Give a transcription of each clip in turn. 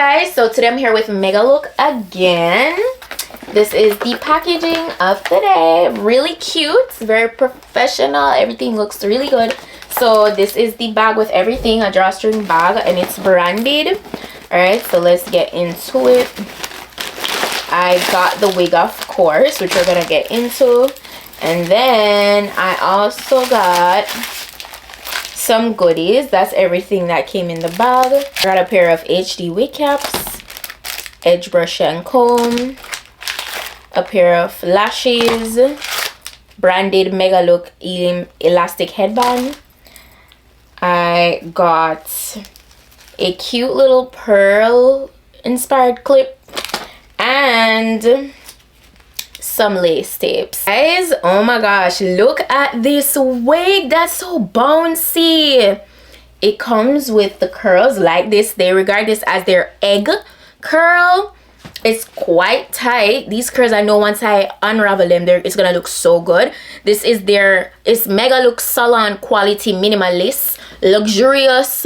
guys, so today I'm here with Megalook again. This is the packaging of the day. Really cute, very professional, everything looks really good. So this is the bag with everything, a drawstring bag, and it's branded. Alright, so let's get into it. I got the wig, of course, which we're gonna get into, and then I also got some goodies. That's everything that came in the bag. I got a pair of HD wig caps, edge brush and comb, a pair of lashes, branded Megalook elastic headband. I got a cute little pearl inspired clip and some lace tapes. Guys, oh my gosh, look at this wig. That's so bouncy. It comes with the curls like this. They regard this as their egg curl. It's quite tight. These curls, I know once I unravel them, it's gonna look so good. This is it's Megalook Salon-Quality Minimalist luxurious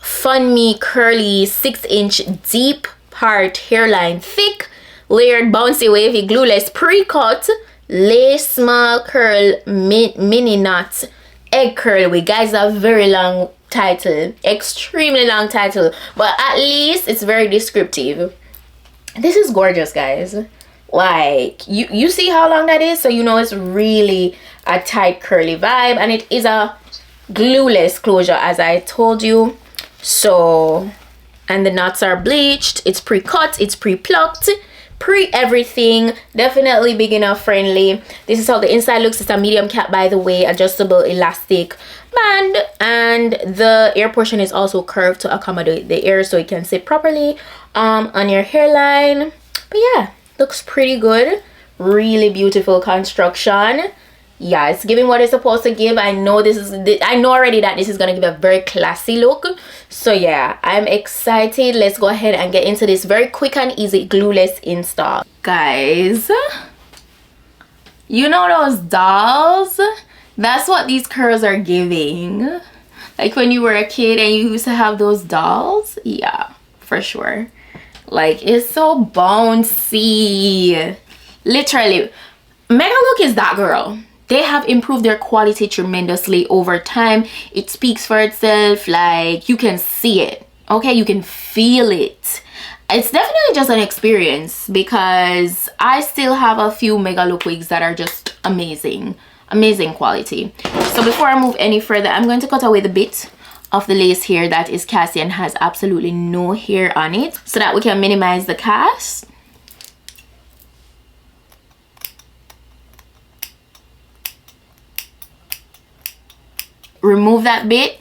Funmi curly 6-inch deep part hairline, thick layered bouncy wavy glueless pre-cut lace small curl mini knot egg curl wig. Guys, a very long title, extremely long title, but at least it's very descriptive. This is gorgeous, guys. Like, you see how long that is, so you know it's really a tight curly vibe, and it is a glueless closure, as I told you. So, and the knots are bleached, it's pre-cut, it's pre-plucked, pre-everything, definitely beginner friendly. This is how the inside looks. It's a medium cap, by the way, adjustable elastic band, and the air portion is also curved to accommodate the air so it can sit properly on your hairline. But yeah, looks pretty good. Really beautiful construction. Yeah, it's giving what it's supposed to give. I know already that this is gonna give a very classy look. So yeah, I'm excited. Let's go ahead and get into this very quick and easy glueless install. Guys, you know those dolls? That's what these curls are giving. Like when you were a kid and you used to have those dolls. Yeah, for sure. Like, it's so bouncy. Literally, Megalook is that girl. They have improved their quality tremendously over time. It speaks for itself. Like, you can see it, okay? You can feel it. It's definitely just an experience, because I still have a few Megalook wigs that are just amazing quality. So before I move any further, I'm going to cut away the bit of the lace here that is cast and has absolutely no hair on it, so that we can minimize the cast. Remove that bit.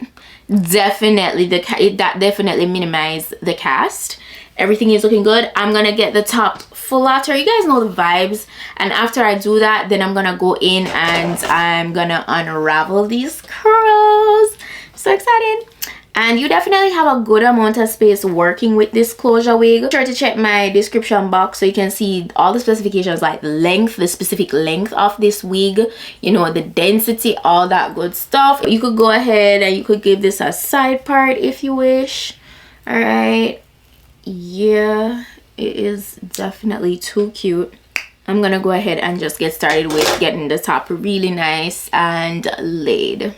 Definitely that definitely minimize the cast. Everything is looking good. I'm gonna get the top flatter. You guys know the vibes, and after I do that, then I'm gonna go in and I'm gonna unravel these curls. So excited. And you definitely have a good amount of space working with this closure wig. Be sure to check my description box so you can see all the specifications, like the length, the specific length of this wig, you know, the density, all that good stuff. You could go ahead and you could give this a side part if you wish. All right, yeah, it is definitely too cute. I'm gonna go ahead and just get started with getting the top really nice and laid.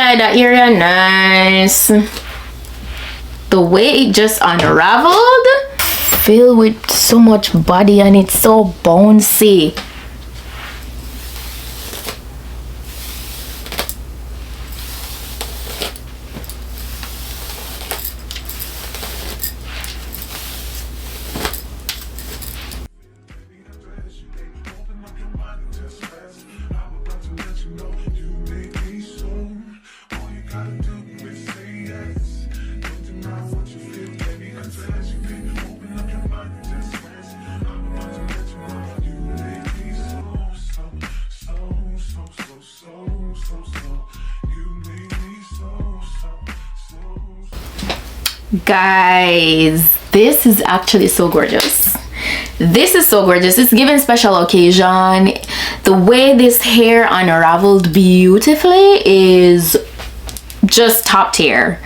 like that area nice. The way it just unraveled, filled with so much body, and it's so bouncy. Guys, this is actually so gorgeous. This is so gorgeous. It's given special occasion. The way this hair unraveled beautifully is just top tier.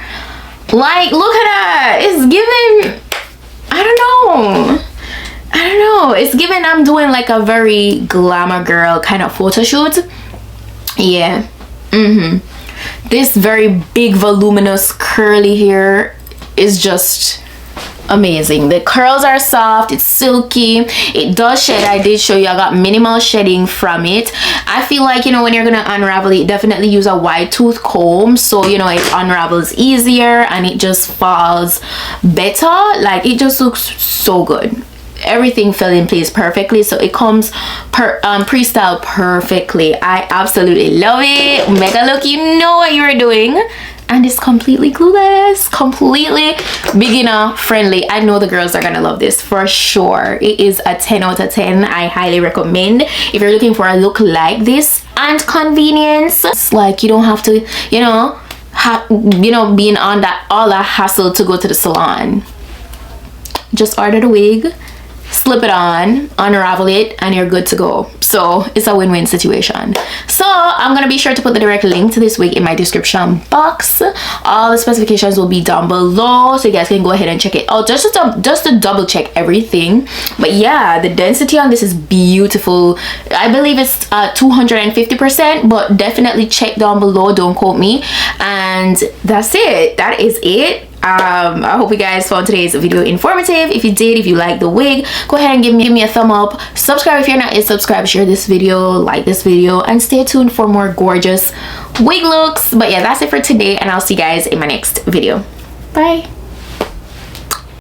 Like, look at that. It's given, I don't know, it's given I'm doing like a very glamour girl kind of photo shoot. Yeah. This very big voluminous curly hair is just amazing. The curls are soft, it's silky, it does shed. I did show you I got minimal shedding from it. I feel like, you know, when you're gonna unravel it, definitely use a wide tooth comb, so you know it unravels easier and it just falls better. Like, it just looks so good. Everything fell in place perfectly, so it comes pre-styled perfectly. I absolutely love it. Megalook, you know what you're doing. And it's completely glueless, completely beginner friendly. I know the girls are gonna love this for sure. It is a 10 out of 10. I highly recommend if you're looking for a look like this and convenience. It's like you don't have to, you know, being on that all that hassle to go to the salon. Just order the wig, slip it on, unravel it, and you're good to go. So it's a win-win situation. So I'm gonna be sure to put the direct link to this wig in my description box. All the specifications will be down below, so you guys can go ahead and check it out just to double check everything. But yeah, the density on this is beautiful. I believe it's 250%, but definitely check down below, don't quote me. And that's it. That is it. I hope you guys found today's video informative. If you did, if you like the wig, go ahead and give me a thumb up. Subscribe if you're not yet subscribed. Share this video, like this video, and stay tuned for more gorgeous wig looks. But yeah, that's it for today, and I'll see you guys in my next video. Bye.